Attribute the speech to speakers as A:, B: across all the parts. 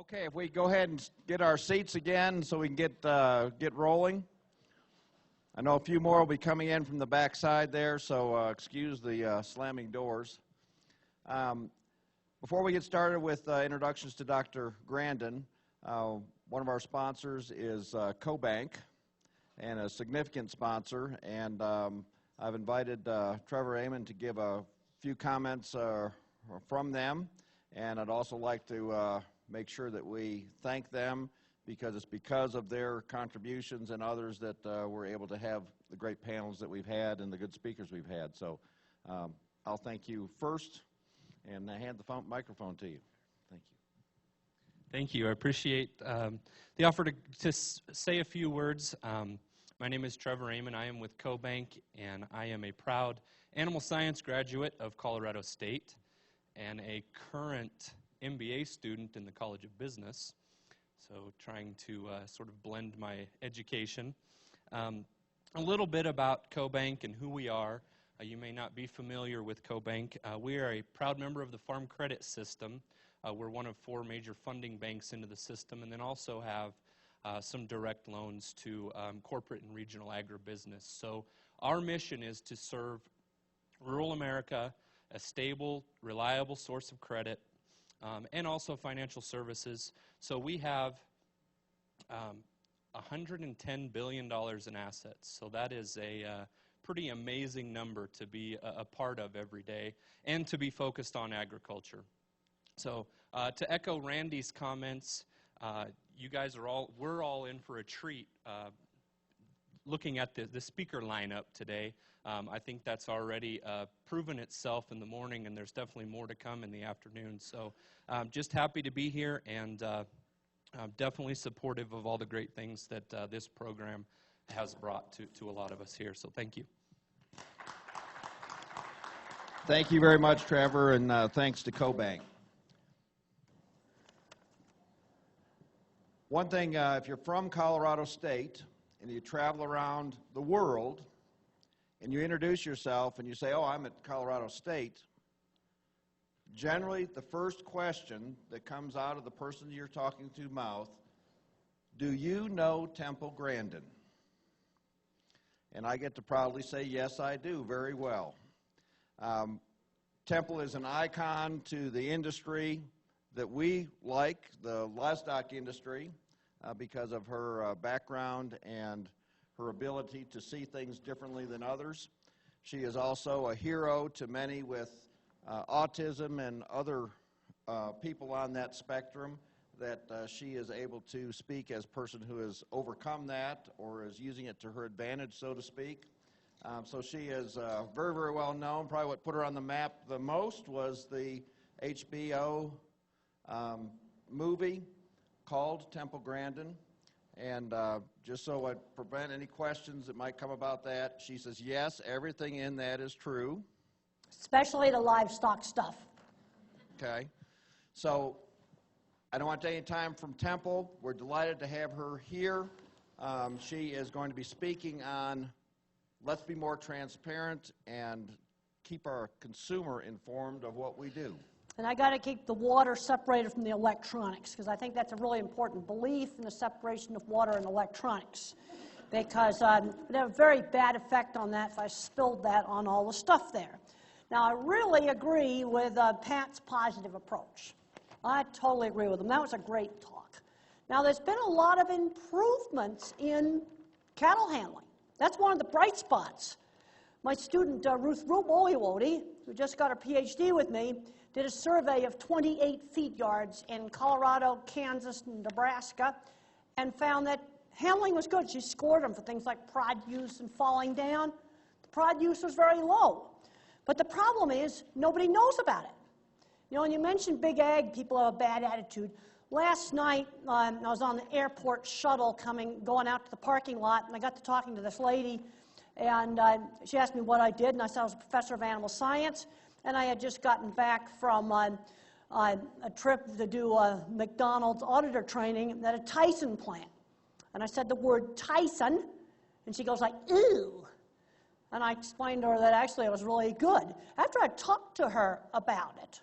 A: Okay, if we go ahead and get our seats again so we can get rolling. I know a few more will be coming in from the back side there, so excuse the slamming doors. Before we get started with introductions to Dr. Grandin, one of our sponsors is CoBank, and a significant sponsor, and I've invited Trevor Amon to give a few comments from them, and I'd also like to make sure that we thank them because it's because of their contributions and others that we're able to have the great panels that we've had and the good speakers we've had. So I'll thank you first and hand the microphone to you. Thank you.
B: Thank you. I appreciate the offer to say a few words. My name is Trevor Amon. I am with CoBank, and I am a proud animal science graduate of Colorado State and a current MBA student in the College of Business, so trying to sort of blend my education. A little bit about CoBank and who we are. You may not be familiar with CoBank. We are a proud member of the Farm Credit System. We're one of 4 major funding banks into the system, and then also have some direct loans to corporate and regional agribusiness. So our mission is to serve rural America, a stable, reliable source of credit, and also financial services. So we have $110 billion in assets. So that is a pretty amazing number to be a part of every day and to be focused on agriculture. So to echo Randy's comments, you guys we're all in for a treat looking at the speaker lineup today. I think that's already proven itself in the morning, and there's definitely more to come in the afternoon. So just happy to be here, and definitely supportive of all the great things that this program has brought to a lot of us here. So thank you.
A: Thank you very much, Trevor, and thanks to CoBank. One thing, if you're from Colorado State and you travel around the world and you introduce yourself and you say, oh, I'm at Colorado State, generally the first question that comes out of the person you're talking to mouth, do you know Temple Grandin? And I get to proudly say, yes, I do, very well. Temple is an icon to the industry that we like, the livestock industry, because of her background and her ability to see things differently than others. She is also a hero to many with autism and other people on that spectrum, that she is able to speak as a person who has overcome that or is using it to her advantage, so to speak. So she is very, very well known. Probably what put her on the map the most was the HBO movie called Temple Grandin. And just so I prevent any questions that might come about that, she says, yes, everything in that is true.
C: Especially the livestock stuff.
A: Okay. So I don't want to take any time from Temple. We're delighted to have her here. She is going to be speaking on let's be more transparent and keep our consumer informed of what we do.
C: And I got to keep the water separated from the electronics, because I think that's a really important belief in the separation of water and electronics, because it would have a very bad effect on that if I spilled that on all the stuff there. Now, I really agree with Pat's positive approach. I totally agree with him. That was a great talk. Now, there's been a lot of improvements in cattle handling. That's one of the bright spots. My student, Ruth Ruboiwodi, who just got her PhD with me, did a survey of 28 feed yards in Colorado, Kansas, and Nebraska, and found that handling was good. She scored them for things like prod use and falling down. The prod use was very low. But the problem is nobody knows about it. You know, when you mention big ag, people have a bad attitude. Last night, I was on the airport shuttle going out to the parking lot, and I got to talking to this lady, and she asked me what I did, and I said I was a professor of animal science, and I had just gotten back from a trip to do McDonald's auditor training at a Tyson plant. And I said the word Tyson, and she goes like, ew. And I explained to her that actually it was really good. After I talked to her about it,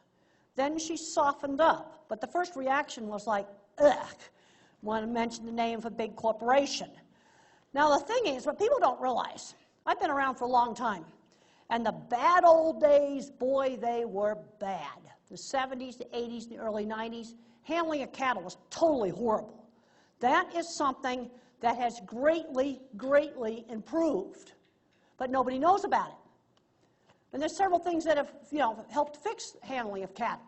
C: then she softened up. But the first reaction was like, Want to mention the name of a big corporation. Now the thing is, what people don't realize, I've been around for a long time, and the bad old days, boy, they were bad. The 70s, the 80s, the early 90s, handling of cattle was totally horrible. That is something that has greatly, greatly improved, but nobody knows about it. And there's several things that have, helped fix handling of cattle.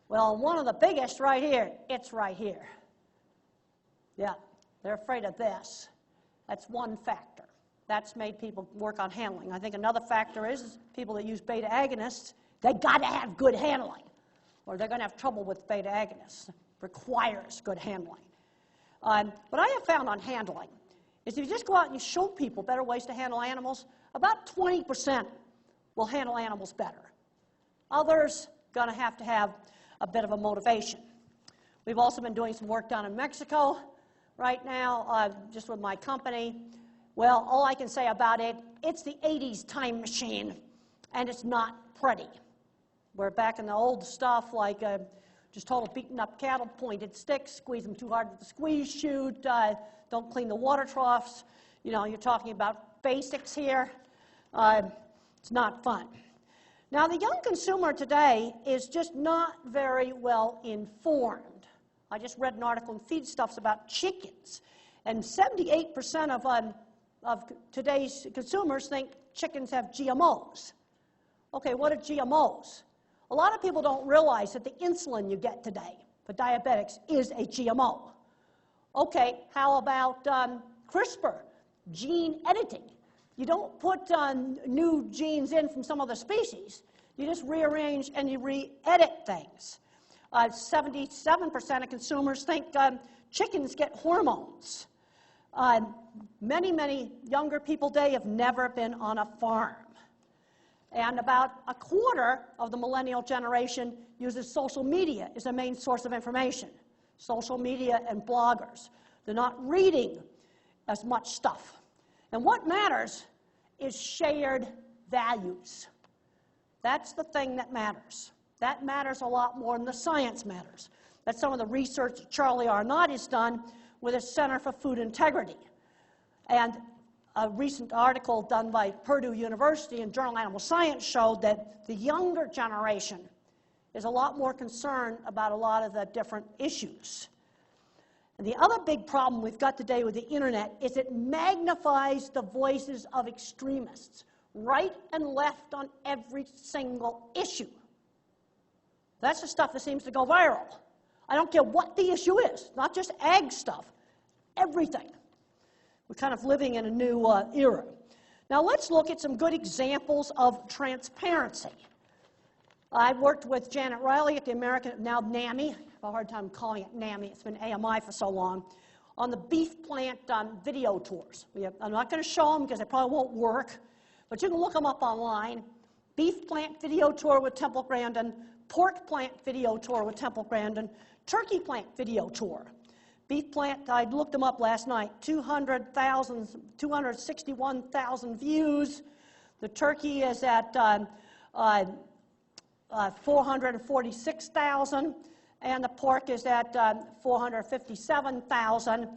C: Well, one of the biggest right here, it's right here. Yeah, they're afraid of this. That's one factor. That's made people work on handling. I think another factor is people that use beta agonists, they got to have good handling, or they're going to have trouble with beta agonists. It requires good handling. What I have found on handling is if you just go out and you show people better ways to handle animals, about 20% will handle animals better. Others going to have a bit of a motivation. We've also been doing some work down in Mexico right now, just with my company. Well, all I can say about it, it's the 80s time machine, and it's not pretty. We're back in the old stuff like just total beaten up cattle, pointed sticks, squeeze them too hard with the squeeze chute, don't clean the water troughs. You're talking about basics here. It's not fun. Now, the young consumer today is just not very well informed. I just read an article in Feedstuffs about chickens, and 78% of today's consumers think chickens have GMOs. Okay, what are GMOs? A lot of people don't realize that the insulin you get today for diabetics is a GMO. Okay, how about CRISPR, gene editing? You don't put new genes in from some other species. You just rearrange and you re-edit things. 77% of consumers think chickens get hormones. Many younger people today have never been on a farm. And about a quarter of the millennial generation uses social media as a main source of information. Social media and bloggers. They're not reading as much stuff. And what matters is shared values. That's the thing that matters. That matters a lot more than the science matters. That's some of the research that Charlie Arnott has done with his Center for Food Integrity. And a recent article done by Purdue University in Journal Animal Science showed that the younger generation is a lot more concerned about a lot of the different issues. And the other big problem we've got today with the internet is it magnifies the voices of extremists, right and left on every single issue. That's the stuff that seems to go viral. I don't care what the issue is, not just ag stuff, everything. We're kind of living in a new era. Now let's look at some good examples of transparency. I've worked with Janet Riley at the American, now NAMI, I have a hard time calling it NAMI, it's been AMI for so long, on the beef plant video tours. I'm not going to show them because they probably won't work, but you can look them up online. Beef plant video tour with Temple Grandin, pork plant video tour with Temple Grandin, turkey plant video tour. Beef plant, I looked them up last night, 261,000 views. The turkey is at 446,000, and the pork is at 457,000.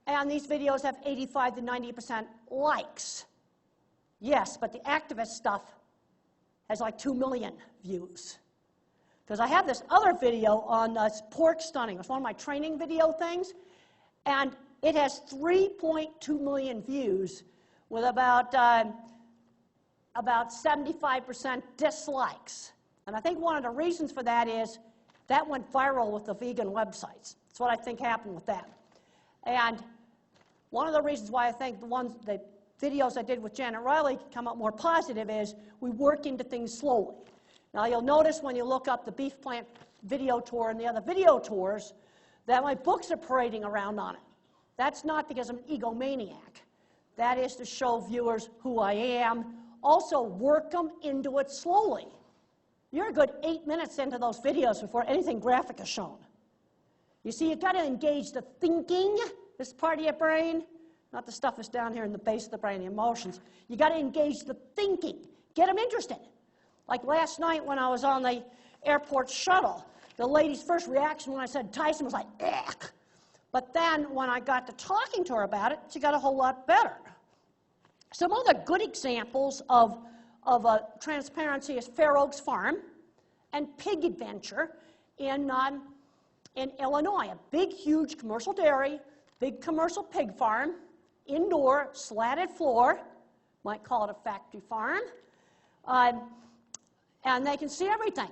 C: And these videos have 85 to 90% likes. Yes, but the activist stuff has like 2 million views. Because I have this other video on pork stunning. It's one of my training video things. And it has 3.2 million views with about 75% dislikes. And I think one of the reasons for that is that went viral with the vegan websites. That's what I think happened with that. And one of the reasons why I think the videos I did with Janet Riley come out more positive is we work into things slowly. Now, you'll notice when you look up the beef plant video tour and the other video tours that my books are parading around on it. That's not because I'm an egomaniac. That is to show viewers who I am. Also, work them into it slowly. You're a good 8 minutes into those videos before anything graphic is shown. You see, you've got to engage the thinking, this part of your brain, not the stuff that's down here in the base of the brain, the emotions. You've got to engage the thinking, get them interested. Like last night when I was on the airport shuttle, The lady's first reaction when I said Tyson was like, ugh. But then when I got to talking to her about it, she got a whole lot better. Some other good examples of transparency is Fair Oaks Farm and Pig Adventure in Illinois. A big, huge commercial dairy, big commercial pig farm, indoor, slatted floor, might call it a factory farm, and they can see everything.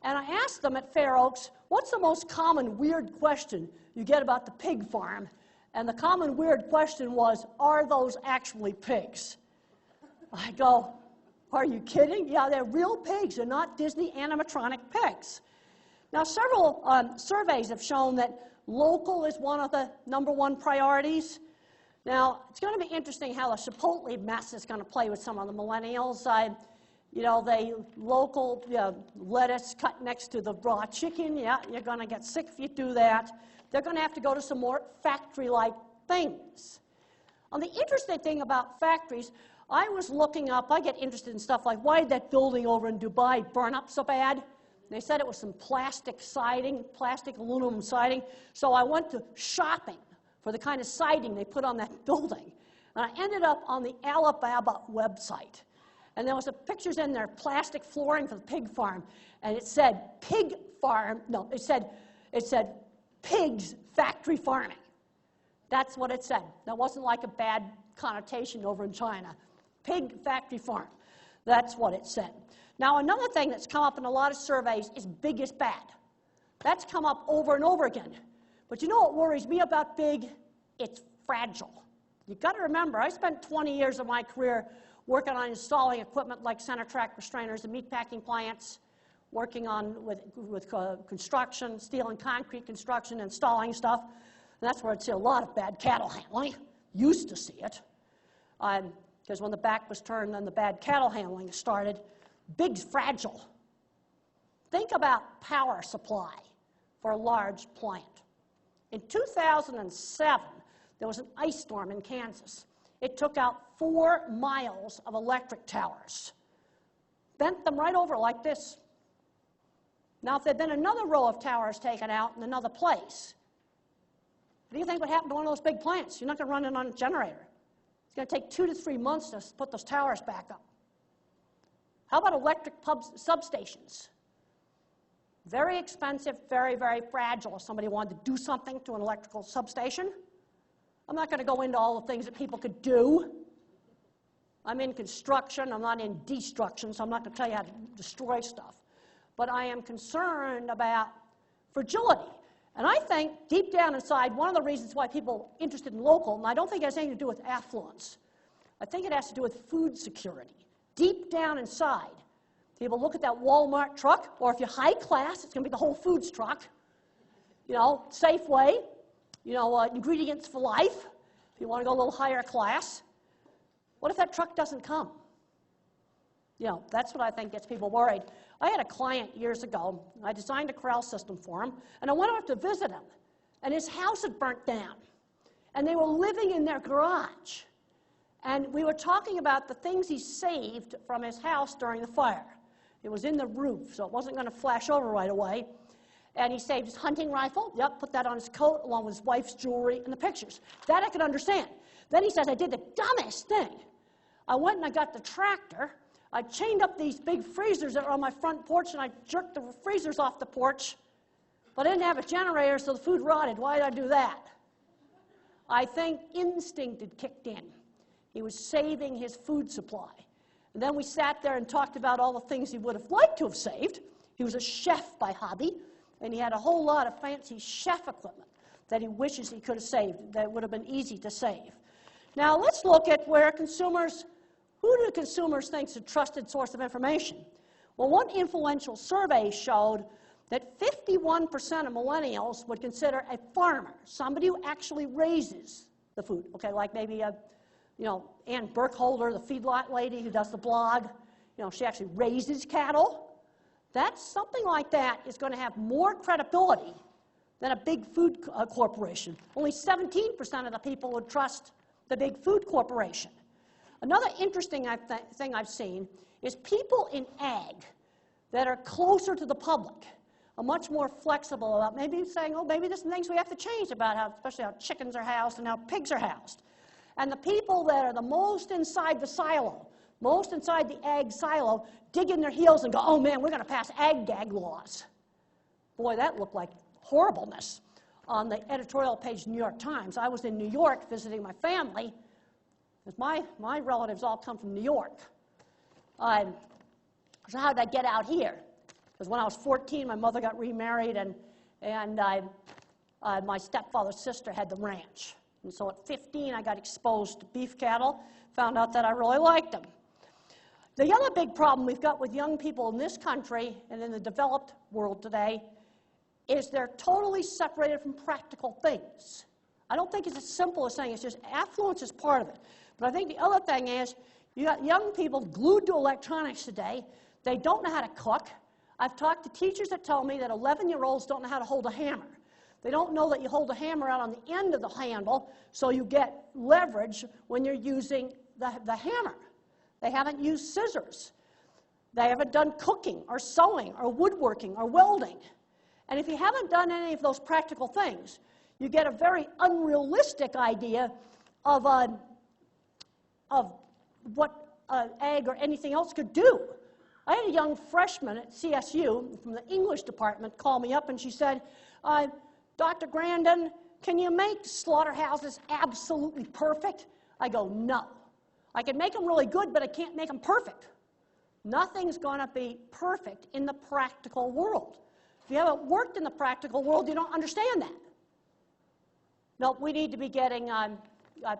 C: And I asked them at Fair Oaks, what's the most common weird question you get about the pig farm? And the common weird question was, are those actually pigs? I go, are you kidding? Yeah, they're real pigs. They're not Disney animatronic pigs. Now, several surveys have shown that local is one of the #1 priorities. Now, it's going to be interesting how the Chipotle mess is going to play with some of the millennials. They local lettuce cut next to the raw chicken. Yeah, you're going to get sick if you do that. They're going to have to go to some more factory-like things. The interesting thing about factories, I was looking up, I get interested in stuff like, why did that building over in Dubai burn up so bad? They said it was some plastic siding, plastic aluminum siding. So I went to shopping for the kind of siding they put on that building. And I ended up on the Alibaba website. And there was pictures in there, plastic flooring for the pig farm. And it said pig farm, no, it said pigs factory farming. That's what it said. That wasn't like a bad connotation over in China. Pig factory farm. That's what it said. Now, another thing that's come up in a lot of surveys is big is bad. That's come up over and over again. But you know what worries me about big? It's fragile. You've got to remember, I spent 20 years of my career working on installing equipment like center track restrainers and meatpacking plants, working on with construction, steel and concrete construction, installing stuff. And that's where I'd see a lot of bad cattle handling. Used to see it. Because when the back was turned, then the bad cattle handling started. Big's fragile. Think about power supply for a large plant. In 2007, there was an ice storm in Kansas. It took out 4 miles of electric towers. Bent them right over like this. Now, if there'd been another row of towers taken out in another place, what do you think would happen to one of those big plants? You're not going to run it on a generator. It's going to take 2 to 3 months to put those towers back up. How about electric substations? Very expensive, very, very fragile if somebody wanted to do something to an electrical substation. I'm not going to go into all the things that people could do. I'm in construction. I'm not in destruction, so I'm not going to tell you how to destroy stuff. But I am concerned about fragility. And I think deep down inside, one of the reasons why people are interested in local, and I don't think it has anything to do with affluence, I think it has to do with food security. Deep down inside, people look at that Walmart truck, or if you're high class, it's going to be the Whole Foods truck. Safeway, ingredients for life, if you want to go a little higher class. What if that truck doesn't come? That's what I think gets people worried. I had a client years ago. I designed a corral system for him, and I went out to visit him, and his house had burnt down, and they were living in their garage. And we were talking about the things he saved from his house during the fire. It was in the roof, so it wasn't going to flash over right away. And he saved his hunting rifle. Yep, put that on his coat along with his wife's jewelry and the pictures. That I could understand. Then he says, I did the dumbest thing. I went and I got the tractor. I chained up these big freezers that were on my front porch, and I jerked the freezers off the porch. But I didn't have a generator, so the food rotted. Why did I do that? I think instinct had kicked in. He was saving his food supply. And then we sat there and talked about all the things he would have liked to have saved. He was a chef by hobby, and he had a whole lot of fancy chef equipment that he wishes he could have saved, that would have been easy to save. Now, let's look at who do consumers think is a trusted source of information? Well, one influential survey showed that 51% of millennials would consider a farmer, somebody who actually raises the food. Okay, like maybe Ann Burkholder, the feedlot lady who does the blog, she actually raises cattle. That's something like that is going to have more credibility than a big food corporation. Only 17% of the people would trust the big food corporation. Another interesting thing I've seen is people in ag that are closer to the public. are much more flexible about maybe saying, oh, maybe there's some things we have to change about how, especially how chickens are housed and how pigs are housed. And the people that are the most inside the silo, most inside the ag silo, dig in their heels and go, oh man, we're going to pass ag-gag laws. Boy, that looked like horribleness on the editorial page of the New York Times. I was in New York visiting my family, because my relatives all come from New York. So how did I get out here? Because when I was 14, my mother got remarried, and my stepfather's sister had the ranch. And so at 15, I got exposed to beef cattle, found out that I really liked them. The other big problem we've got with young people in this country and in the developed world today is they're totally separated from practical things. I don't think it's as simple as saying it's just affluence is part of it. But I think the other thing is you got young people glued to electronics today. They don't know how to cook. I've talked to teachers that tell me that 11-year-olds don't know how to hold a hammer. They don't know that you hold a hammer out on the end of the handle so you get leverage when you're using the hammer. They haven't used scissors. They haven't done cooking or sewing or woodworking or welding. And if you haven't done any of those practical things, you get a very unrealistic idea of what ag or anything else could do. I had a young freshman at CSU from the English department call me up and she said, Dr. Grandin, can you make slaughterhouses absolutely perfect? I go, no. I can make them really good, but I can't make them perfect. Nothing's going to be perfect in the practical world. If you haven't worked in the practical world, you don't understand that. No, we need to be getting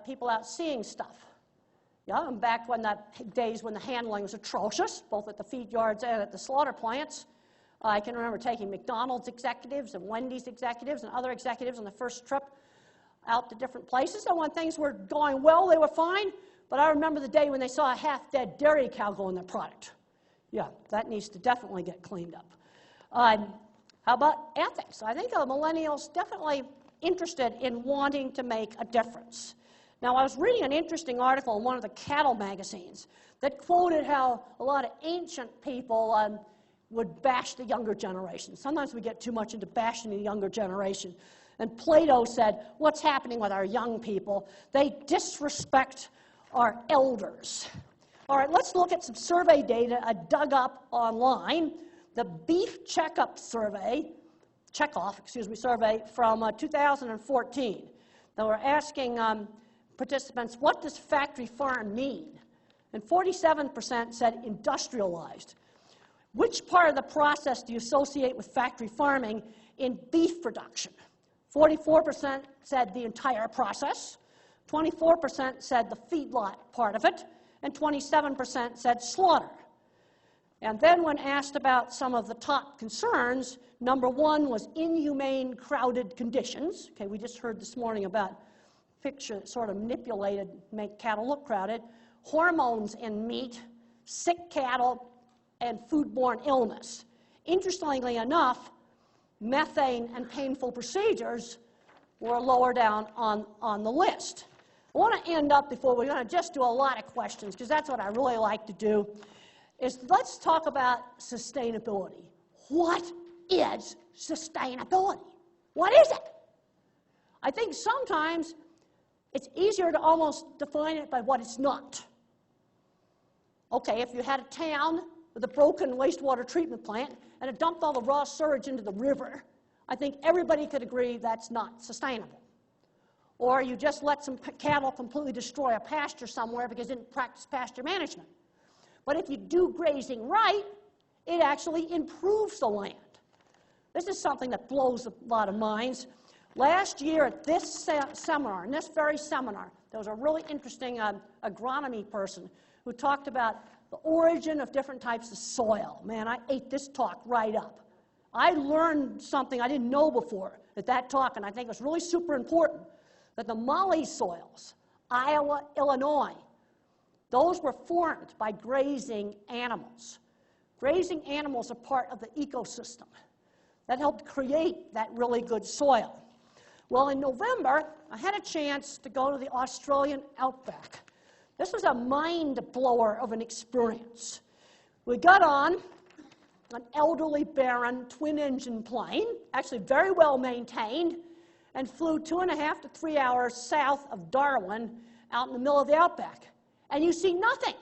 C: people out seeing stuff. Yeah, and back when the days when the handling was atrocious, both at the feed yards and at the slaughter plants, I can remember taking McDonald's executives and Wendy's executives and other executives on the first trip out to different places. And when things were going well, they were fine. But I remember the day when they saw a half-dead dairy cow go in their product. Yeah, that needs to definitely get cleaned up. How about ethics? I think the millennials definitely interested in wanting to make a difference. Now, I was reading an interesting article in one of the cattle magazines that quoted how a lot of ancient people would bash the younger generation. Sometimes we get too much into bashing the younger generation. And Plato said, what's happening with our young people? They disrespect our elders. All right, let's look at some survey data I dug up online. The Beef Checkoff survey from 2014. They were asking participants, what does factory farm mean? And 47% said industrialized. Which part of the process do you associate with factory farming in beef production? 44% said the entire process. 24% said the feedlot part of it. And 27% said slaughter. And then when asked about some of the top concerns, number one was inhumane, crowded conditions. Okay, we just heard this morning about picture that sort of manipulated, make cattle look crowded. Hormones in meat, sick cattle, and foodborne illness. Interestingly enough, methane and painful procedures were lower down on the list. I want to end up before we're going to just do a lot of questions, because that's what I really like to do, is let's talk about sustainability. What is sustainability? What is it? I think sometimes it's easier to almost define it by what it's not. Okay, if you had a town with a broken wastewater treatment plant and it dumped all the raw sewage into the river, I think everybody could agree that's not sustainable. Or you just let some cattle completely destroy a pasture somewhere because you didn't practice pasture management. But if you do grazing right, it actually improves the land. This is something that blows a lot of minds. Last year at this seminar, in this very seminar, there was a really interesting agronomy person who talked about the origin of different types of soil. Man, I ate this talk right up. I learned something I didn't know before at that talk, and I think it's really super important, that the Molly soils, Iowa, Illinois, those were formed by grazing animals. Grazing animals are part of the ecosystem. That helped create that really good soil. Well, in November, I had a chance to go to the Australian outback. This was a mind blower of an experience. We got on an elderly, barren, twin-engine plane, actually very well maintained, and flew 2.5 to 3 hours south of Darwin, out in the middle of the outback. And you see nothing.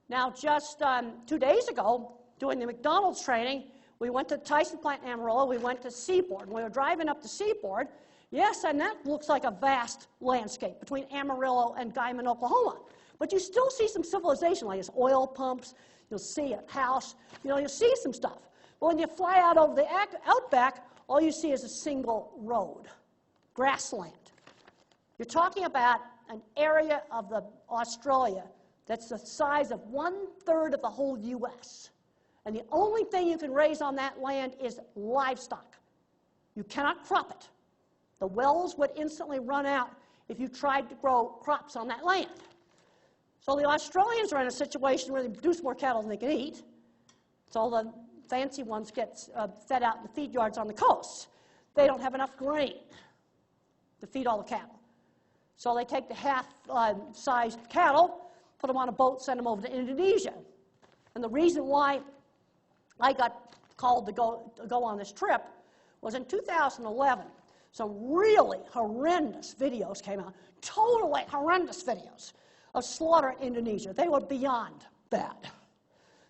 C: Now, just 2 days ago, doing the McDonald's training, we went to the Tyson plant in Amarillo, we went to Seaboard. And we were driving up to Seaboard, yes, and that looks like a vast landscape between Amarillo and Guyman, Oklahoma. But you still see some civilization, like it's oil pumps, you'll see a house, you'll see some stuff. But when you fly out over the outback, all you see is a single road, grassland. You're talking about an area of Australia that's the size of 1/3 of the whole U.S. And the only thing you can raise on that land is livestock. You cannot crop it. The wells would instantly run out if you tried to grow crops on that land. So the Australians are in a situation where they produce more cattle than they can eat. So the fancy ones get fed out in the feed yards on the coast. They don't have enough grain to feed all the cattle. So they take the half-sized cattle, put them on a boat, send them over to Indonesia. And the reason why I got called to go on this trip was in 2011, some really horrendous videos came out, totally horrendous videos of slaughter in Indonesia. They were beyond bad.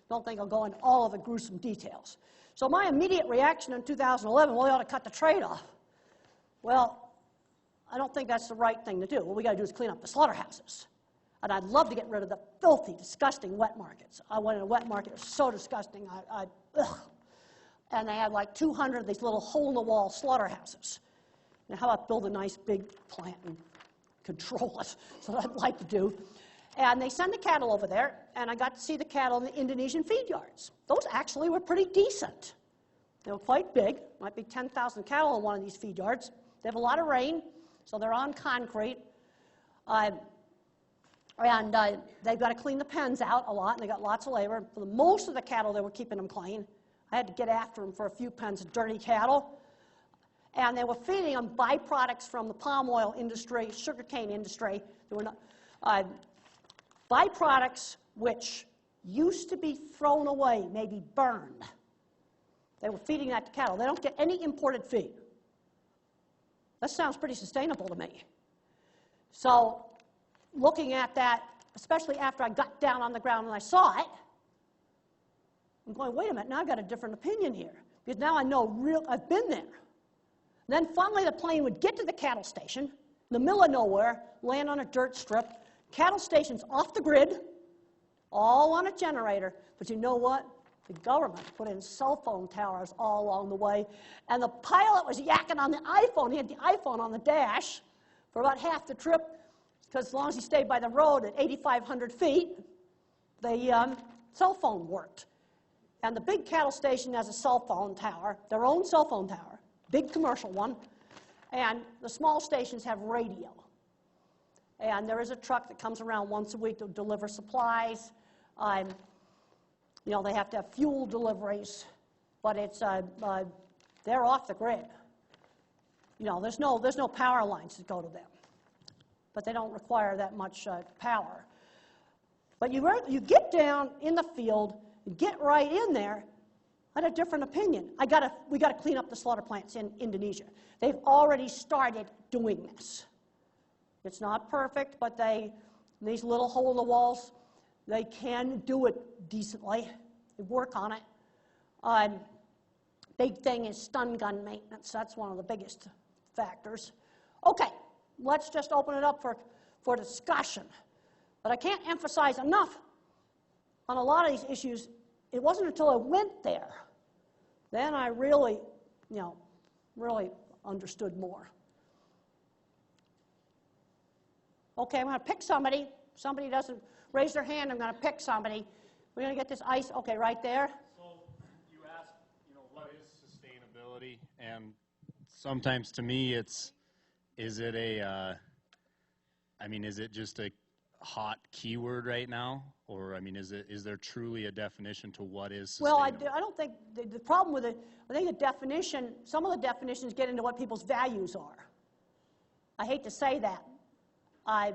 C: Don't think I'll go into all of the gruesome details. So my immediate reaction in 2011, well, we ought to cut the trade off. Well, I don't think that's the right thing to do. What we got to do is clean up the slaughterhouses. And I'd love to get rid of the filthy, disgusting wet markets. I went in a wet market. It was so disgusting. Ugh. And they had like 200 of these little hole-in-the-wall slaughterhouses. Now, how about build a nice big plant and control it? That's what I'd like to do. And they send the cattle over there, and I got to see the cattle in the Indonesian feed yards. Those actually were pretty decent. They were quite big. Might be 10,000 cattle in one of these feed yards. They have a lot of rain, so they're on concrete. And they've got to clean the pens out a lot, and they got lots of labor. For most of the cattle, they were keeping them clean. I had to get after them for a few pens of dirty cattle. And they were feeding them byproducts from the palm oil industry, sugarcane industry. They were not, byproducts which used to be thrown away, maybe burned. They were feeding that to cattle. They don't get any imported feed. That sounds pretty sustainable to me. So looking at that, especially after I got down on the ground and I saw it, I'm going, wait a minute, now I've got a different opinion here. Because now I know I've been there. And then finally the plane would get to the cattle station, in the middle of nowhere, land on a dirt strip. Cattle station's off the grid, all on a generator. But you know what? The government put in cell phone towers all along the way. And the pilot was yakking on the iPhone. He had the iPhone on the dash for about half the trip, because as long as he stayed by the road at 8,500 feet, the cell phone worked. And the big cattle station has a cell phone tower, their own cell phone tower, big commercial one, and the small stations have radio. And there is a truck that comes around once a week to deliver supplies. They have to have fuel deliveries, but it's they're off the grid. There's no power lines that go to them, but they don't require that much power. But you get down in the field, you get right in there. I had a different opinion. We got to clean up the slaughter plants in Indonesia. They've already started doing this. It's not perfect, but these little hole-in-the-walls, they can do it decently. They work on it. Big thing is stun gun maintenance. That's one of the biggest factors. Okay, let's just open it up for discussion. But I can't emphasize enough on a lot of these issues. It wasn't until I went there, then I really understood more. Okay, I'm going to pick somebody. If somebody doesn't raise their hand, I'm going to pick somebody. We're going to get this ice. Okay, right there.
D: So you asked, what is sustainability? And sometimes to me, is it just a hot keyword right now? Or, is there truly a definition to what is sustainable?
C: Well, I don't think the problem with it, I think the definition, some of the definitions get into what people's values are. I hate to say that. A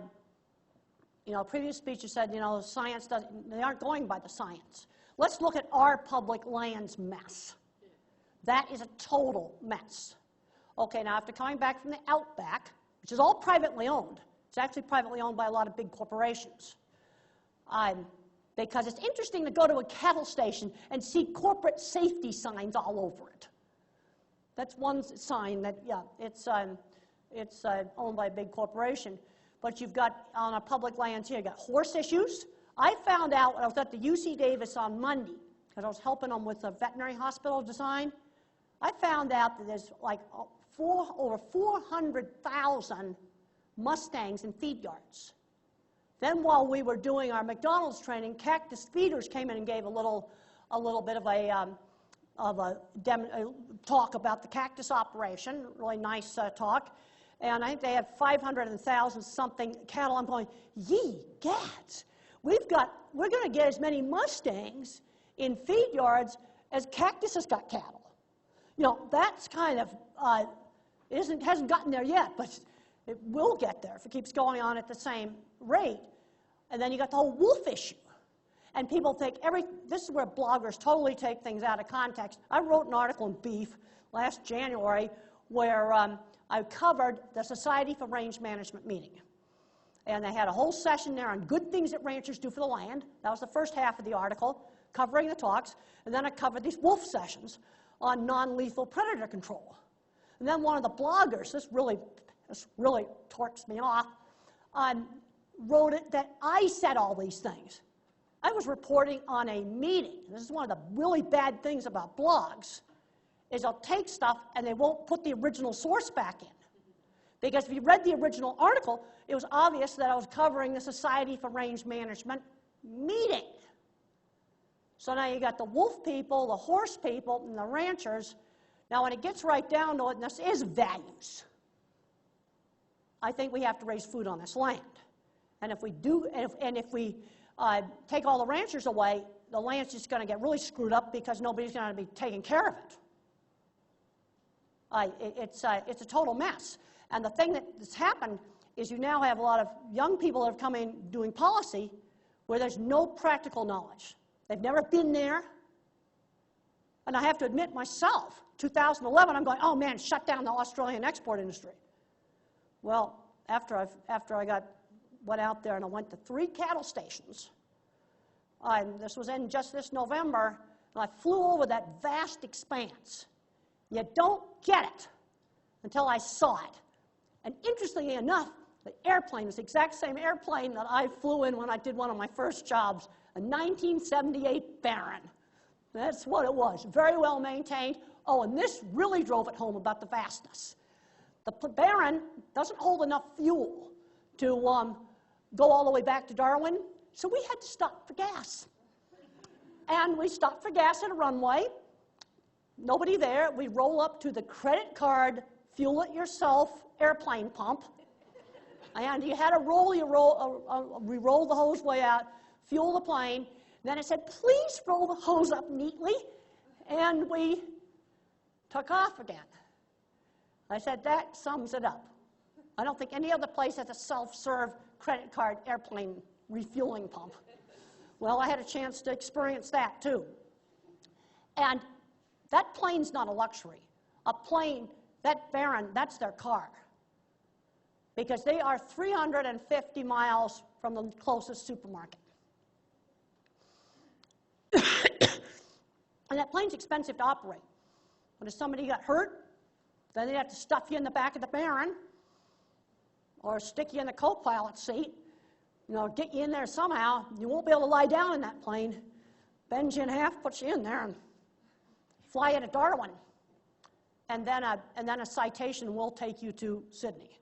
C: previous speaker said, science doesn't, they aren't going by the science. Let's look at our public lands mess. That is a total mess. Okay, now after coming back from the outback, which is all privately owned, it's actually privately owned by a lot of big corporations. Because it's interesting to go to a cattle station and see corporate safety signs all over it. That's one sign that, yeah, it's owned by a big corporation. But you've got, on our public lands here, you've got horse issues. I found out when I was at the UC Davis on Monday, because I was helping them with a veterinary hospital design, I found out that there's like over 400,000 Mustangs in feed yards. Then while we were doing our McDonald's training, cactus feeders came in and gave a little bit of a talk about the cactus operation, really nice talk. And I think they had 500,000 something cattle. I'm going, yee, gads. We're going to get as many Mustangs in feed yards as Cactus has got cattle. You know, that's kind of, hasn't gotten there yet, but it will get there if it keeps going on at the same rate. And then you got the whole wolf issue. And people think this is where bloggers totally take things out of context. I wrote an article in Beef last January where I covered the Society for Range Management meeting. And they had a whole session there on good things that ranchers do for the land. That was the first half of the article, covering the talks. And then I covered these wolf sessions on non-lethal predator control. And then one of the bloggers, this really torques me off, wrote it that I said all these things. I was reporting on a meeting. This is one of the really bad things about blogs, is they'll take stuff and they won't put the original source back in. Because if you read the original article, it was obvious that I was covering the Society for Range Management meeting. So now you got the wolf people, the horse people, and the ranchers. Now when it gets right down to it, and this is values, I think we have to raise food on this land. And if we do, and if we take all the ranchers away, the land's just going to get really screwed up because nobody's going to be taking care of it. It's a total mess. And the thing that's happened is you now have a lot of young people that have come in doing policy where there's no practical knowledge. They've never been there. And I have to admit myself, 2011, I'm going, oh man, shut down the Australian export industry. Well, after I went out there and I went to 3 cattle stations, this was in just this November, and I flew over that vast expanse. You don't get it until I saw it. And interestingly enough, the airplane was the exact same airplane that I flew in when I did one of my first jobs, a 1978 Baron. That's what it was, very well maintained. Oh, and this really drove it home about the vastness. The Baron doesn't hold enough fuel to go all the way back to Darwin, so we had to stop for gas. And we stopped for gas at a runway. Nobody there. We roll up to the credit card, fuel-it-yourself airplane pump. And you had to we rolled the hose way out, fuel the plane. Then it said, please roll the hose up neatly. And we took off again. I said, that sums it up. I don't think any other place has a self-serve credit card airplane refueling pump. Well, I had a chance to experience that too. And that plane's not a luxury. A plane, that Baron, that's their car. Because they are 350 miles from the closest supermarket. And that plane's expensive to operate. But if somebody got hurt, then they'd have to stuff you in the back of the Baron or stick you in the co-pilot seat, get you in there somehow. You won't be able to lie down in that plane. Bend you in half, put you in there, and fly you to Darwin. And then a citation will take you to Sydney.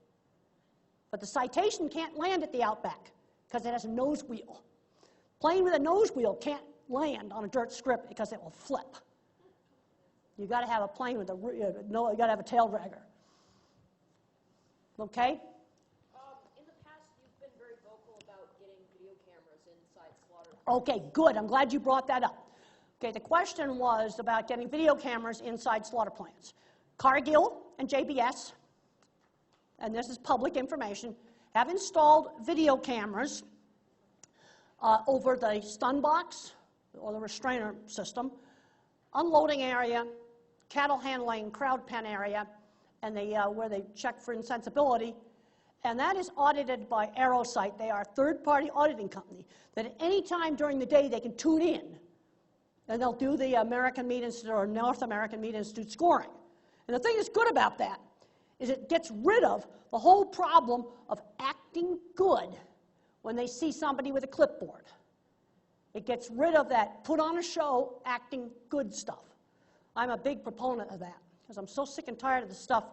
C: But the citation can't land at the Outback because it has a nose wheel. Plane with a nose wheel can't land on a dirt strip because it will flip. You got to have a plane with you got to have a tail dragger. Okay?
E: In the past, you've been very vocal about getting video cameras inside slaughter.
C: Okay, good. I'm glad you brought that up. Okay, the question was about getting video cameras inside slaughter plants. Cargill and JBS, and this is public information, have installed video cameras over the stun box, or the restrainer system, unloading area, cattle handling, crowd pen area, and where they check for insensibility. And that is audited by Aerosite. They are a third-party auditing company that at any time during the day they can tune in, and they'll do the American Meat Institute or North American Meat Institute scoring. And the thing that's good about that is it gets rid of the whole problem of acting good when they see somebody with a clipboard. It gets rid of that put on a show, acting good stuff. I'm a big proponent of that because I'm so sick and tired of the stuff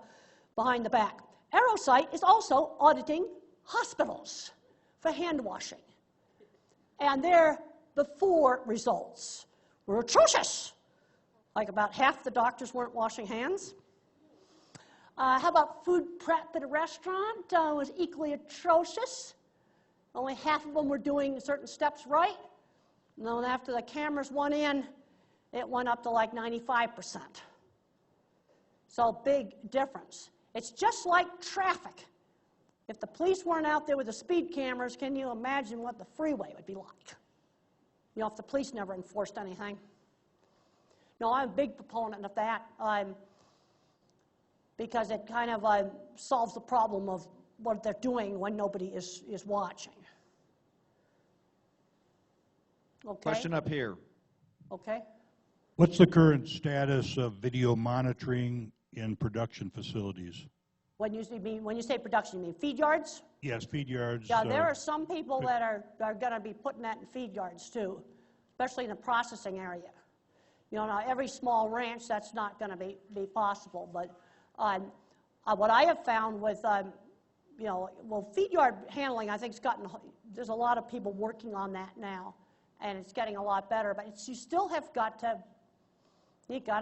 C: behind the back. Aerosite is also auditing hospitals for hand washing. And their before results were atrocious. Like about half the doctors weren't washing hands. How about food prep at a restaurant? Was equally atrocious. Only half of them were doing certain steps right. And then after the cameras went in, it went up to like 95%. So big difference. It's just like traffic. If the police weren't out there with the speed cameras, can you imagine what the freeway would be like? You know, if the police never enforced anything. No, I'm a big proponent of that because it kind of solves the problem of what they're doing when nobody is watching. Okay?
A: Question up here.
C: Okay.
F: What's the current status of video monitoring in production facilities?
C: When you say production, you mean feed yards?
F: Yes, feed yards.
C: Yeah, there are some people that are going to be putting that in feed yards too, especially in the processing area. You know, now every small ranch, that's not going to be possible. But what I have found with, you know, well, feed yard handling, I think, there's a lot of people working on that now, and it's getting a lot better. But you still have got to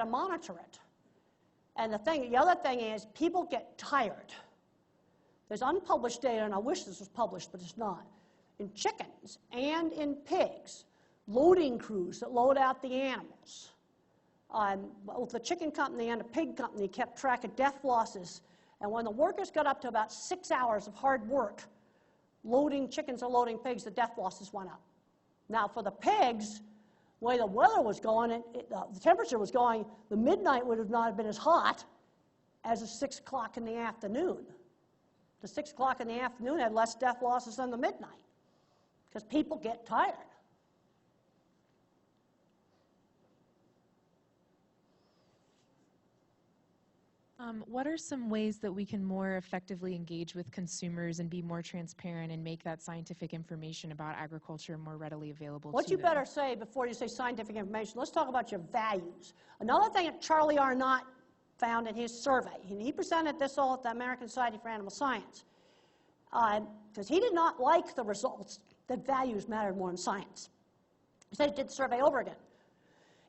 C: monitor it. And the other thing is, people get tired. There's unpublished data, and I wish this was published, but it's not. In chickens and in pigs, loading crews that load out the animals. Both the chicken company and the pig company kept track of death losses. And when the workers got up to about 6 hours of hard work, loading chickens or loading pigs, the death losses went up. Now, for the pigs, the way the weather was going, the temperature was going, the midnight would have not been as hot as the 6 o'clock in the afternoon. The 6 o'clock in the afternoon had less death losses than the midnight because people get tired.
G: What are some ways that we can more effectively engage with consumers and be more transparent and make that scientific information about agriculture more readily available to them?
C: What you better say before you say scientific information, let's talk about your values. Another thing that Charlie Arnott found in his survey, and he presented this all at the American Society for Animal Science, because he did not like the results that values mattered more in science. He said he did the survey over again.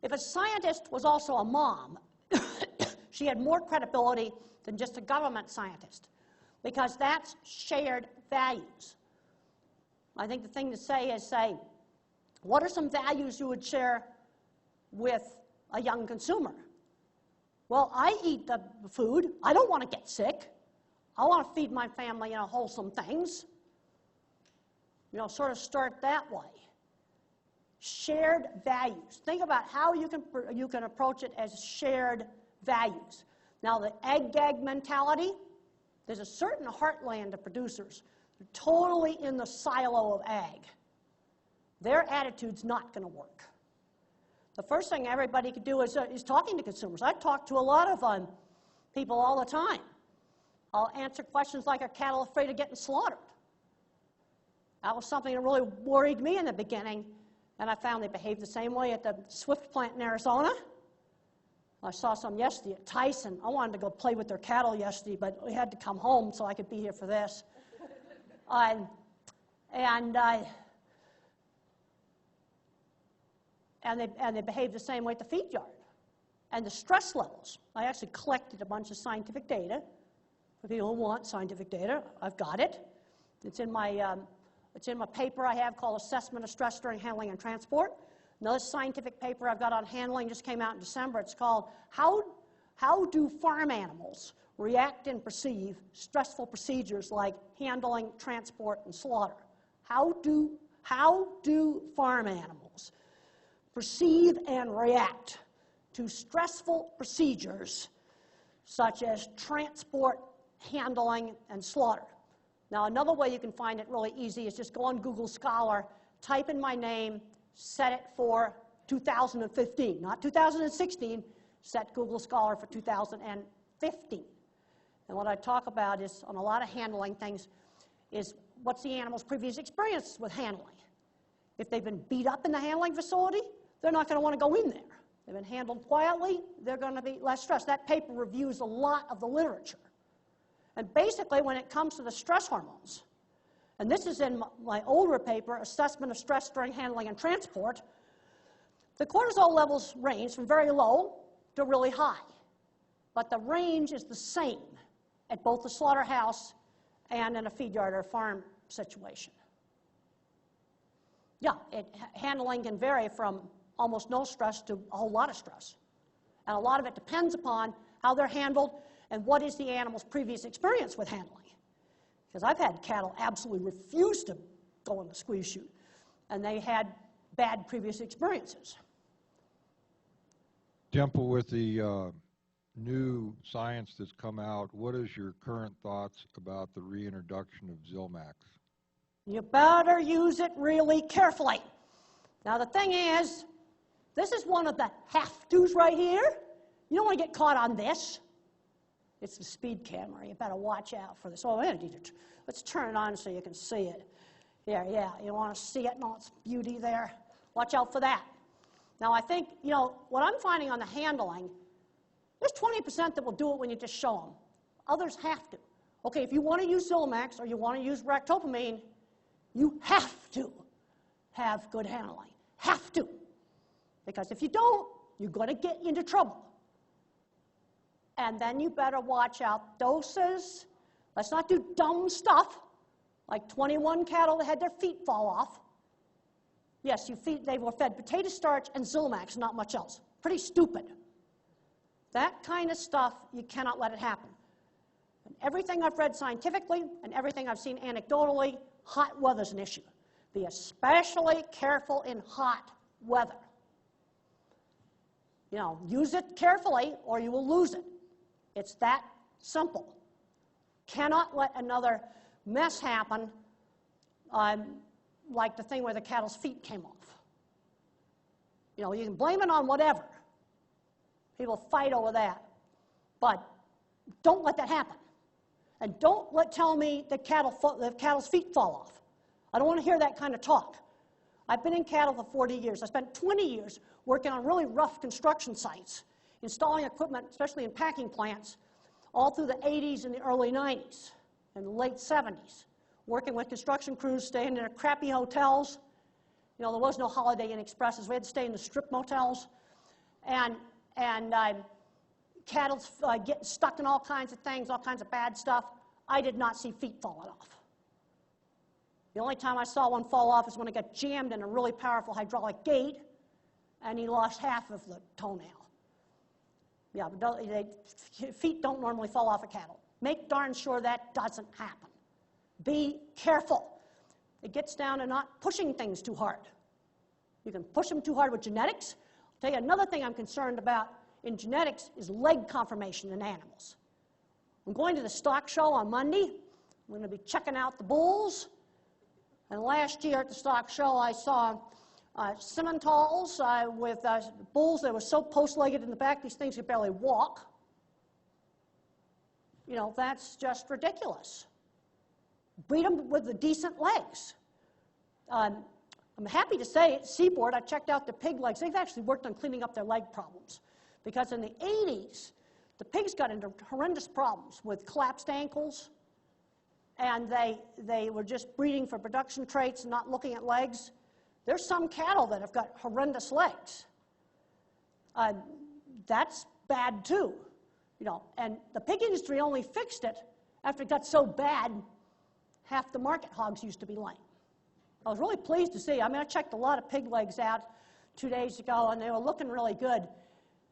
C: If a scientist was also a mom, she had more credibility than just a government scientist, because that's shared values. I think the thing to say is what are some values you would share with a young consumer? Well, I eat the food. I don't want to get sick. I want to feed my family, wholesome things. Sort of start that way. Shared values. Think about how you can approach it as shared values. Now, the egg-gag mentality, there's a certain heartland of producers who are totally in the silo of ag. Their attitude's not going to work. The first thing everybody could do is talking to consumers. I talk to a lot of people all the time. I'll answer questions like, are cattle afraid of getting slaughtered? That was something that really worried me in the beginning, and I found they behaved the same way at the Swift plant in Arizona. I saw some yesterday at Tyson. I wanted to go play with their cattle yesterday, but we had to come home so I could be here for this. And they behaved the same way at the feed yard. And the stress levels. I actually collected a bunch of scientific data for people who want scientific data. I've got it. It's in my paper I have called Assessment of Stress During Handling and Transport. Another scientific paper I've got on handling just came out in December. It's called How Do Farm Animals React and Perceive Stressful Procedures Like Handling, Transport, and Slaughter? How do farm animals perceive and react to stressful procedures such as transport, handling, and slaughter. Now, another way you can find it really easy is just go on Google Scholar, type in my name, set it for 2015, not 2016, set Google Scholar for 2015. And what I talk about is, on a lot of handling things, is what's the animal's previous experience with handling. If they've been beat up in the handling facility, they're not going to want to go in there. They've been handled quietly, they're going to be less stressed. That paper reviews a lot of the literature. And basically, when it comes to the stress hormones, and this is in my older paper, Assessment of Stress During Handling and Transport, the cortisol levels range from very low to really high. But the range is the same at both the slaughterhouse and in a feed yard or farm situation. Yeah, handling can vary from almost no stress to a whole lot of stress. And a lot of it depends upon how they're handled and what is the animal's previous experience with handling. Because I've had cattle absolutely refuse to go in the squeeze chute, and they had bad previous experiences.
H: Temple, with the new science that's come out, what is your current thoughts about the reintroduction of Zilmax?
C: You better use it really carefully. Now, the thing is, this is one of the have-tos right here. You don't want to get caught on this. It's the speed camera. You better watch out for this. Oh, let's turn it on so you can see it. Yeah, you want to see it in all its beauty there. Watch out for that. Now, I think, what I'm finding on the handling, there's 20% that will do it when you just show them. Others have to. Okay, if you want to use Zilmax or you want to use ractopamine, you have to have good handling. Have to. Because if you don't, you're going to get into trouble. And then you better watch out doses. Let's not do dumb stuff, like 21 cattle that had their feet fall off. Yes, they were fed potato starch and Zilmax, not much else. Pretty stupid. That kind of stuff, you cannot let it happen. And everything I've read scientifically and everything I've seen anecdotally, hot weather's an issue. Be especially careful in hot weather. Use it carefully or you will lose it. It's that simple. Cannot let another mess happen like the thing where the cattle's feet came off. You can blame it on whatever. People fight over that. But don't let that happen. And don't tell me that cattle's feet fall off. I don't want to hear that kind of talk. I've been in cattle for 40 years. I spent 20 years working on really rough construction sites, installing equipment, especially in packing plants, all through the 80s and the early 90s and the late 70s, working with construction crews, staying in crappy hotels. There was no Holiday Inn Expresses. We had to stay in the strip motels. And cattle getting stuck in all kinds of things, all kinds of bad stuff. I did not see feet falling off. The only time I saw one fall off is when it got jammed in a really powerful hydraulic gate, and he lost half of the toenail. Yeah, but feet don't normally fall off a cattle. Make darn sure that doesn't happen. Be careful. It gets down to not pushing things too hard. You can push them too hard with genetics. I'll tell you another thing I'm concerned about in genetics is leg conformation in animals. I'm going to the stock show on Monday. I'm going to be checking out the bulls. And last year at the stock show, I saw Simmentals with bulls that were so post-legged in the back, these things could barely walk. That's just ridiculous. Breed them with the decent legs. I'm happy to say at Seaboard, I checked out the pig legs. They've actually worked on cleaning up their leg problems. Because in the 80s, the pigs got into horrendous problems with collapsed ankles, and they were just breeding for production traits and not looking at legs. There's some cattle that have got horrendous legs. That's bad too. And the pig industry only fixed it after it got so bad, half the market hogs used to be lame. I was really pleased to see. I checked a lot of pig legs out 2 days ago, and they were looking really good.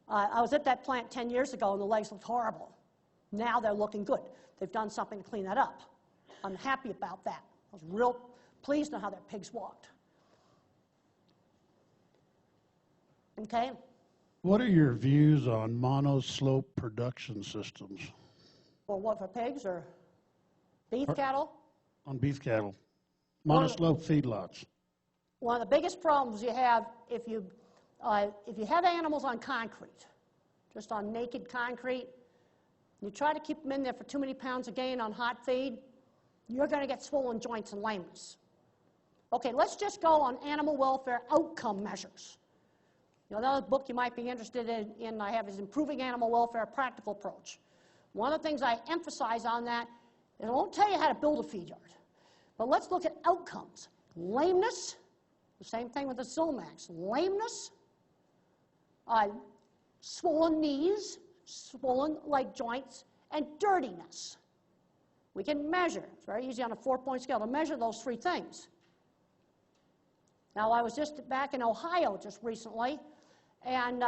C: I was at that plant 10 years ago, and the legs looked horrible. Now they're looking good. They've done something to clean that up. I'm happy about that. I was real pleased on how their pigs walked. Okay?
I: What are your views on monoslope production systems
C: For what, for pigs or beef cattle?
I: on beef cattle?
C: One of the-
I: Monoslope feedlots.
C: One of the biggest problems you have if you have animals on concrete, just on naked concrete, you try to keep them in there for too many pounds of gain on hot feed, you're going to get swollen joints and lameness. Okay, let's just go on animal welfare outcome measures. Another book you might be interested in I have is Improving Animal Welfare, a Practical Approach. One of the things I emphasize on that, and I won't tell you how to build a feed yard, but let's look at outcomes. Lameness, the same thing with the Zilmax. Lameness, swollen knees, swollen leg joints, and dirtiness. We can measure. It's very easy on a 4-point scale to measure those three things. Now, I was just back in Ohio just recently, and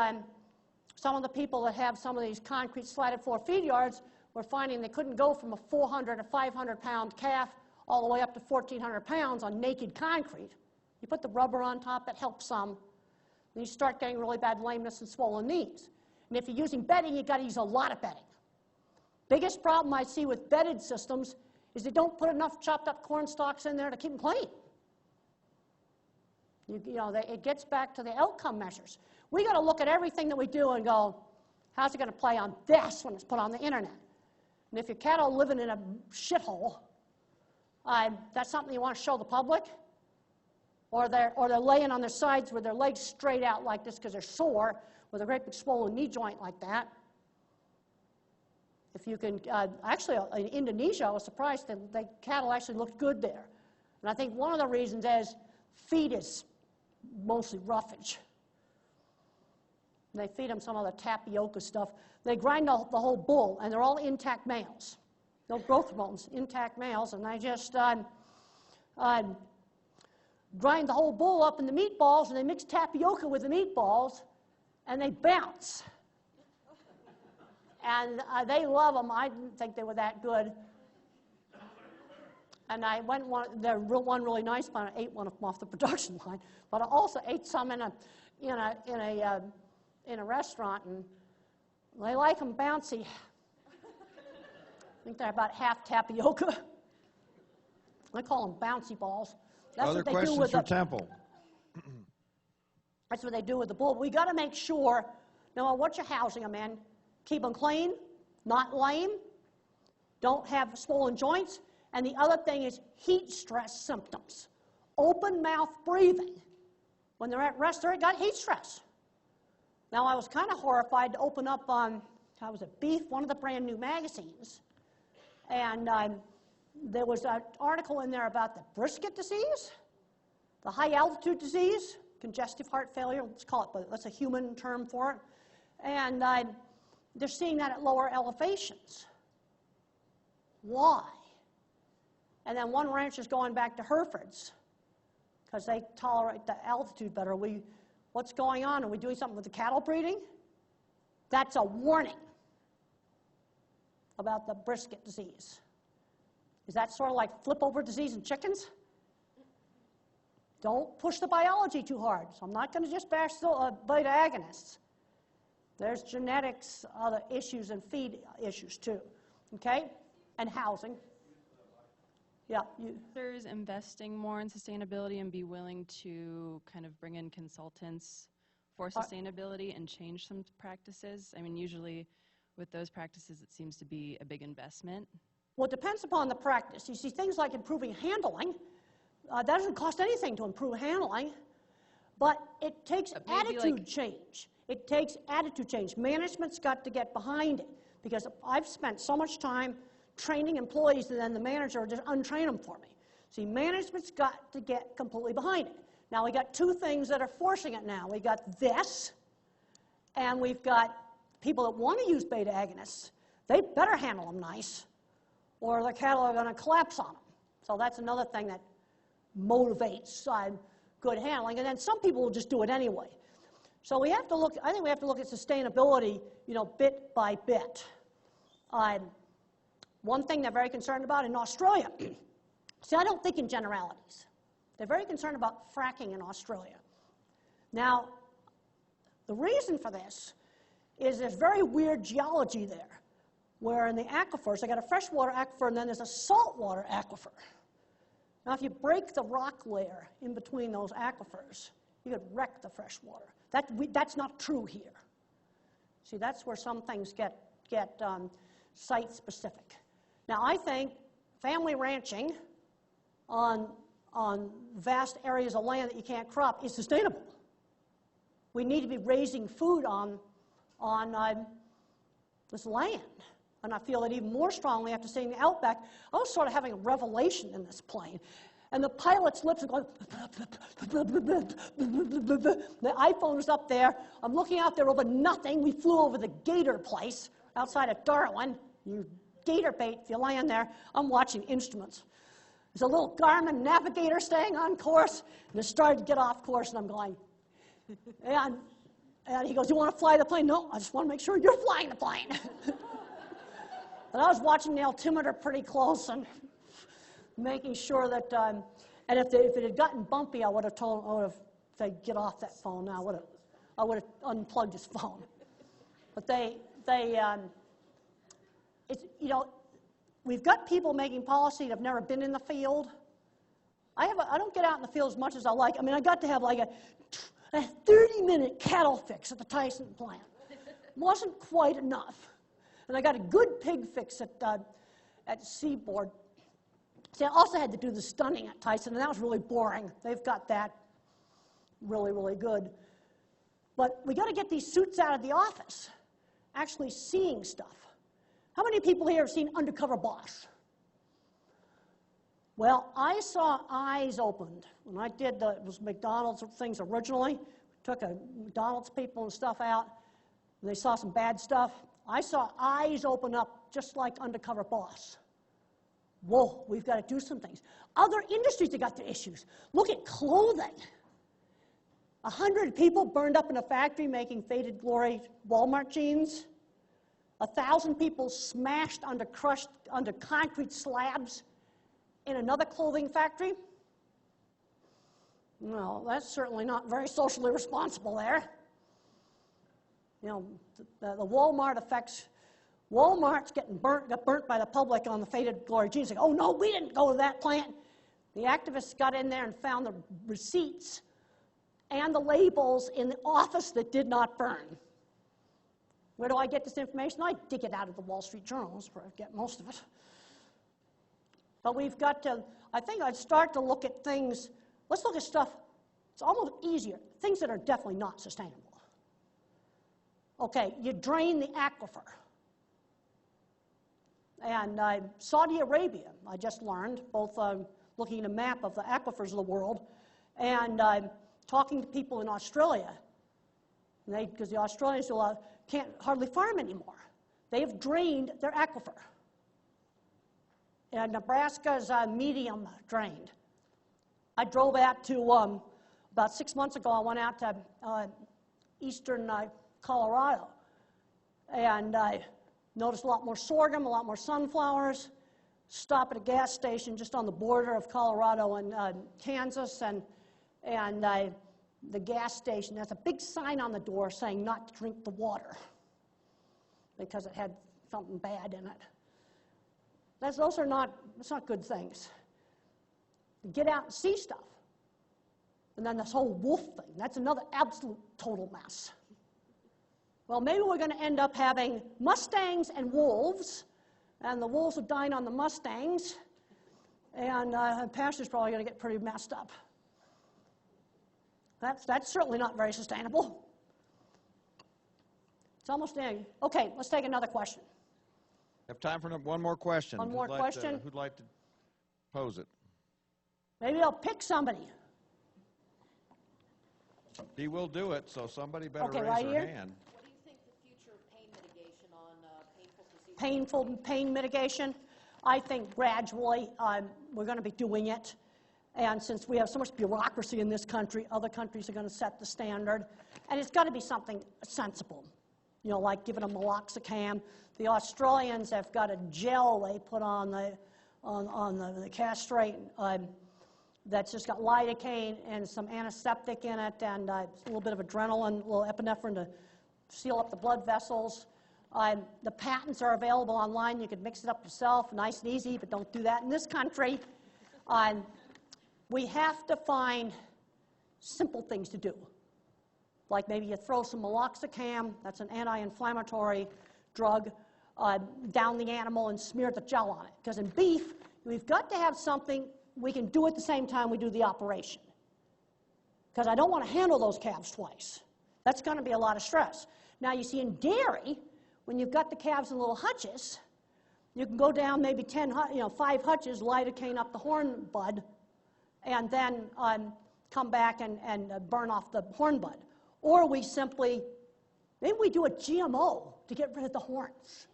C: some of the people that have some of these concrete slatted floor feed yards were finding they couldn't go from a 400 to 500-pound calf all the way up to 1,400 pounds on naked concrete. You put the rubber on top, that helps some. And you start getting really bad lameness and swollen knees. And if you're using bedding, you've got to use a lot of bedding. Biggest problem I see with bedded systems is they don't put enough chopped up corn stalks in there to keep them clean. It gets back to the outcome measures. We got to look at everything that we do and go, how's it going to play on this when it's put on the internet? And if your cattle are living in a shithole, that's something you want to show the public? Or they're laying on their sides with their legs straight out like this because they're sore, with a great big swollen knee joint like that. If you can, actually in Indonesia, I was surprised that the cattle actually looked good there. And I think one of the reasons is feed is mostly roughage. And they feed them some of the tapioca stuff. They grind the whole bull, and they're all intact males. No growth hormones, intact males, and they just grind the whole bull up in the meatballs, and they mix tapioca with the meatballs, and they bounce. And they love them. I didn't think they were that good. And I went one really nice one. I ate one of them off the production line, but I also ate some in a restaurant, and they like them bouncy. I think they're about half tapioca. I call them bouncy balls. That's
A: Other
C: what they
A: questions
C: do with
A: for Temple?
C: That's what they do with the bull. We got to make sure, no matter what you're housing them in, keep them clean, not lame, don't have swollen joints. And the other thing is heat stress symptoms. Open mouth breathing. When they're at rest, they've got heat stress. Now, I was kind of horrified to open up on, how was it, Beef, one of the brand new magazines. And there was an article in there about the brisket disease, the high altitude disease, congestive heart failure, let's call it, but that's a human term for it. And they're seeing that at lower elevations. Why? And then one rancher's going back to Herefords because they tolerate the altitude better. What's going on? Are we doing something with the cattle breeding? That's a warning about the brisket disease. Is that sort of like flip-over disease in chickens? Don't push the biology too hard. So I'm not going to just bash beta agonists. There's genetics, other issues, and feed issues too. Okay? And housing. Yeah.
J: There's investing more in sustainability and be willing to kind of bring in consultants for sustainability and change some practices. I mean, usually with those practices, it seems to be a big investment.
C: Well, it depends upon the practice. You see, things like improving handling, that doesn't cost anything to improve handling, but it takes attitude change. It takes attitude change. Management's got to get behind it because I've spent so much time training employees and then the manager will just untrain them for me. See, management's got to get completely behind it. Now, we got two things that are forcing it now. We got this, and we've got people that want to use beta agonists. They better handle them nice, or the cattle are going to collapse on them. So that's another thing that motivates good handling. And then some people will just do it anyway. So we have to look, I think we have to look at sustainability, bit by bit. One thing they're very concerned about in Australia, see, I don't think in generalities. They're very concerned about fracking in Australia. Now, The reason for this is there's very weird geology there, where in the aquifers, they got a freshwater aquifer and then there's a saltwater aquifer. Now, if you break the rock layer in between those aquifers, you could wreck the freshwater. That's not true here. See, that's where some things get site-specific. Now, I think family ranching on vast areas of land that you can't crop is sustainable. We need to be raising food on this land. And I feel it even more strongly after seeing the Outback. I was sort of having a revelation in this plane. And the pilot's lips are going, the iPhone is up there. I'm looking out there over nothing. We flew over the gator place outside of Darwin. You gator bait if you land there. I'm watching instruments. There's a little Garmin navigator staying on course, and it started to get off course, and I'm going, and he goes, you want to fly the plane? No, I just want to make sure you're flying the plane. But I was watching the altimeter pretty close and making sure that, and if it had gotten bumpy, I would have said, get off that phone now. I would have unplugged his phone. But it's, you know, we've got people making policy that have never been in the field. I don't get out in the field as much as I like. I mean, I got to have like a 30-minute cattle fix at the Tyson plant. Wasn't quite enough. And I got a good pig fix at Seaboard. See, I also had to do the stunning at Tyson, and that was really boring. They've got that really, really good. But we got to get these suits out of the office, actually seeing stuff. How many people here have seen Undercover Boss? Well, I saw eyes opened when I did it was McDonald's things originally. Took a McDonald's people and stuff out, and they saw some bad stuff. I saw eyes open up just like Undercover Boss. Whoa, we've got to do some things. Other industries have got their issues. Look at clothing. 100 people burned up in a factory making Faded Glory Walmart jeans. 1,000 people smashed under concrete slabs in another clothing factory. No, that's certainly not very socially responsible there. You know, the Walmart effects. Walmart's got burnt by the public on the Faded Glory jeans. Like, oh no, we didn't go to that plant. The activists got in there and found the receipts and the labels in the office that did not burn. Where do I get this information? I dig it out of the Wall Street Journal. That's where I get most of it. But we've got to, I think I'd start to look at things, let's look at stuff, it's almost easier, things that are definitely not sustainable. Okay, you drain the aquifer. And Saudi Arabia, I just learned, both looking at a map of the aquifers of the world and talking to people in Australia, because the Australians can't hardly farm anymore. They have drained their aquifer. And Nebraska's medium drained. I drove out to, about 6 months ago, I went out to eastern Colorado, and I noticed a lot more sorghum, a lot more sunflowers. Stop at a gas station just on the border of Colorado and Kansas, and the gas station has a big sign on the door saying not to drink the water because it had something bad in it. That's not good things. Get out and see stuff. And then this whole wolf thing, that's another absolute total mess. Well, maybe we're going to end up having Mustangs and wolves, and the wolves will dine on the Mustangs, and the pasture's probably going to get pretty messed up. That's certainly not very sustainable. It's almost ending. Okay, let's take another question.
A: Have time for one more question.
C: One more question?
A: Who'd like to pose it?
C: Maybe they'll pick somebody.
A: He will do it, so somebody better
C: Okay,
A: raise
C: right
A: their
C: here.
A: hand.
E: What do you think the future of pain mitigation on painful procedures?
C: Painful pain mitigation, I think gradually we're going to be doing it. And since we have so much bureaucracy in this country, other countries are going to set the standard. And it's got to be something sensible, you know, like giving them meloxicam. The Australians have got a gel they put on the castrate that's just got lidocaine and some antiseptic in it and a little bit of adrenaline, a little epinephrine to seal up the blood vessels. The patents are available online. You can mix it up yourself, nice and easy, but don't do that in this country. We have to find simple things to do. Like maybe you throw some meloxicam, that's an anti-inflammatory drug, down the animal and smear the gel on it. Because in beef, we've got to have something we can do at the same time we do the operation. Because I don't want to handle those calves twice. That's going to be a lot of stress. Now you see in dairy, when you've got the calves in little hutches, you can go down maybe 5 hutches, lidocaine up the horn bud, and then come back and burn off the horn bud. Or we simply, maybe we do a GMO to get rid of the horns.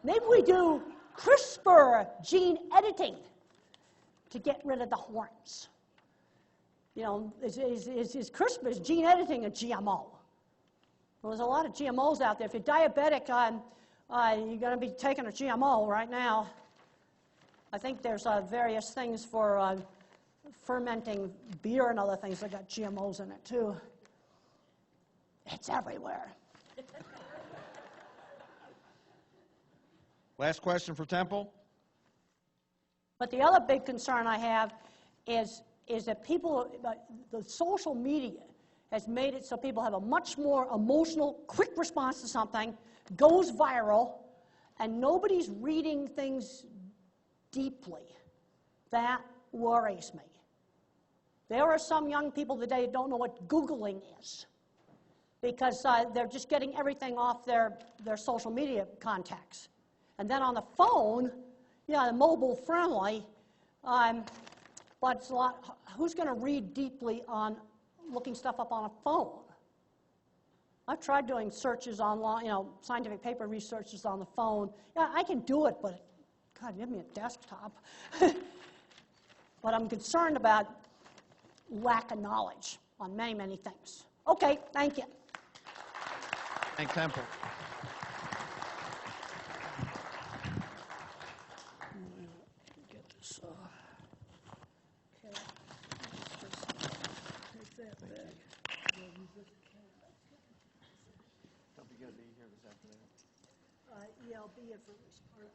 C: Maybe we do CRISPR gene editing to get rid of the horns. You know, is CRISPR, is gene editing a GMO? Well, there's a lot of GMOs out there. If you're diabetic, you're going to be taking a GMO right now. I think there's various things for fermenting beer and other things that got GMOs in it, too. It's everywhere.
A: Last question for Temple.
C: But the other big concern I have is that people, the social media has made it so people have a much more emotional, quick response to something, goes viral, and nobody's reading things deeply. That worries me. There are some young people today who don't know what Googling is because they're just getting everything off their social media contacts. And then on the phone, yeah, mobile friendly, but it's a lot, who's going to read deeply on looking stuff up on a phone? I've tried doing searches online, you know, scientific paper researches on the phone. Yeah, I can do it, but God, give me a desktop. But I'm concerned about lack of knowledge on many, many things. Okay, thank you.
A: Thank Temple.
C: Get this, okay, let's just take that back.
A: Temple, you going to be here this afternoon?
C: Yeah, I'll be here for this part.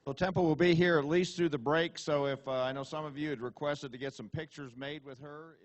A: So Temple will be here at least through the break, so if I know some of you had requested to get some pictures made with her.